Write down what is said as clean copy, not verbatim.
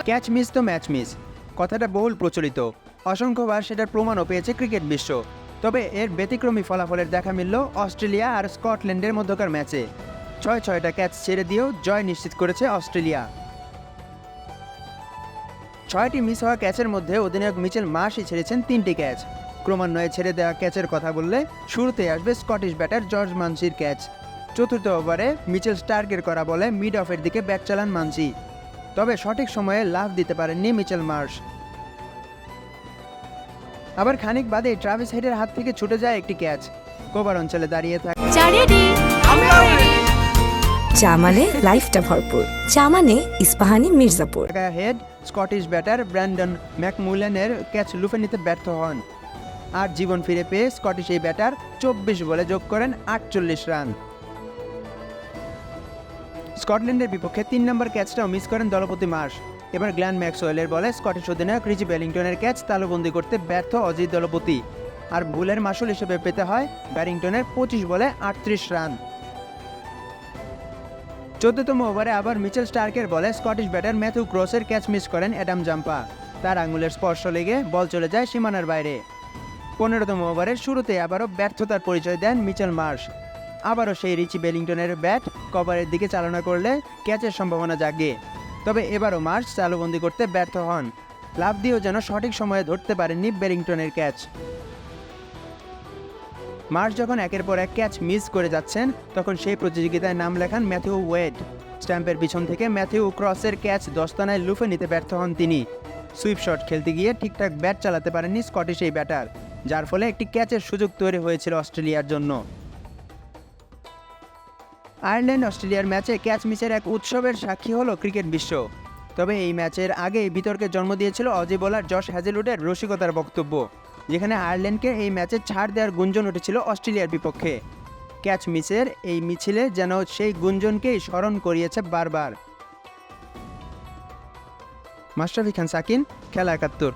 Catch miss তো match miss, কথাটা বহুল প্রচলিত। অসংখ্যবার সেটার প্রমাণও পেয়েছে ক্রিকেট বিশ্ব। তবে এর ব্যতিক্রমী ফলাফলের দেখা মিলল অস্ট্রেলিয়া আর স্কটল্যান্ডের মধ্যকার ম্যাচে। 6টা ক্যাচ ছেড়ে দিয়েও জয় নিশ্চিত করেছে অস্ট্রেলিয়া। 6টি মিস হওয়া ক্যাচের মধ্যে অধিনায়ক মিচেল মার্শই ছেড়েছেন 3টি ক্যাচ। ক্রমান্বয়ে ছেড়ে দেওয়া ক্যাচের কথা বললে শুরুতে আসবে স্কটিশ ব্যাটার জর্জ মানসির ক্যাচ। চতুর্থ ওভারে মিচেল স্টার্কের করা বলে মিড অফের দিকে ব্যাট চালান মানসি। তবে সঠিক সময়ে লাফ দিতে পারেননি মিচেল মার্শ। আবার খানিক বাদে ট্রাভিস হেডের হাত থেকে ছুটে যায় একটি ক্যাচ। কোভার অঞ্চলে দাঁড়িয়ে থাকে চা মানে লাইফটা ভরপুর, চা মানে Ispahani Mirzapur. Head Scottish batter Brandon ম্যাকমুলেনের ক্যাচ লুফে নিতে ব্যর্থ হন। আর জীবন ফিরে পেয়ে স্কটিশ এই ব্যাটার 24 বলে যোগ করেন 48 রান। স্কটল্যান্ডের বিপক্ষে 3 নম্বর ক্যাচটাও মিস করেন দলপতি মার্শ। এবার গ্ল্যান ম্যাক্সওয়েলের বলে স্কটিশ অধিনায়ক রিচি ব্যারিংটনের ক্যাচ তালুবন্দি করতে ব্যর্থ অজি দলপতি। আর ভুলের মাসুল হিসেবে পেতে হয় ব্যারিংটনের 25 বলে 38 রান। 14তম ওভারে আবার মিচেল স্টার্কের বলে স্কটিশ ব্যাটার ম্যাথিউ ক্রসের ক্যাচ মিস করেন অ্যাডাম জাম্পা। তার আঙুলের স্পর্শ লেগে বল চলে যায় সীমানার বাইরে। 15তম ওভারের শুরুতে আবারও ব্যর্থতার পরিচয় দেন মিচেল মার্শ। আবারও সেই রিচি বেলিংটনের ব্যাট কভারের দিকে চালনা করলে ক্যাচের সম্ভাবনা জাগে। তবে এবারও মার্শ চালুবন্দি করতে ব্যর্থ হন। লাফ দিয়েও যেন সঠিক সময়ে ধরতে পারেননি বেলিংটনের ক্যাচ। মার্শ যখন একের পর এক ক্যাচ মিস করে যাচ্ছেন তখন সেই প্রতিযোগিতায় নাম লেখান ম্যাথিউ ওয়েড। স্ট্যাম্পের পিছন থেকে ম্যাথিউ ক্রসের ক্যাচ দস্তানায় লুফে নিতে ব্যর্থ হন তিনি। সুইপ শট খেলতে গিয়ে ঠিকঠাক ব্যাট চালাতে পারেননি স্কটিশ এই ব্যাটার, যার ফলে একটি ক্যাচের সুযোগ তৈরি হয়েছিল অস্ট্রেলিয়ার জন্য। আয়ারল্যান্ড অস্ট্রেলিয়ার ম্যাচে ক্যাচ মিসের এক উৎসবের সাক্ষী হলো ক্রিকেট বিশ্ব। তবে এই ম্যাচের আগেই বিতর্কের জন্ম দিয়েছিল অজি বোলার জশ হ্যাজেলউডের রসিকতার বক্তব্য, যেখানে আয়ারল্যান্ডকে এই ম্যাচে ছাড় দেওয়ার গুঞ্জন উঠেছিল অস্ট্রেলিয়ার বিপক্ষে। ক্যাচ মিসের এই মিছিলে যেন সেই গুঞ্জনকেই স্মরণ করিয়েছে বারবার। মাশরাফি খান সাকিন, খেলা 71।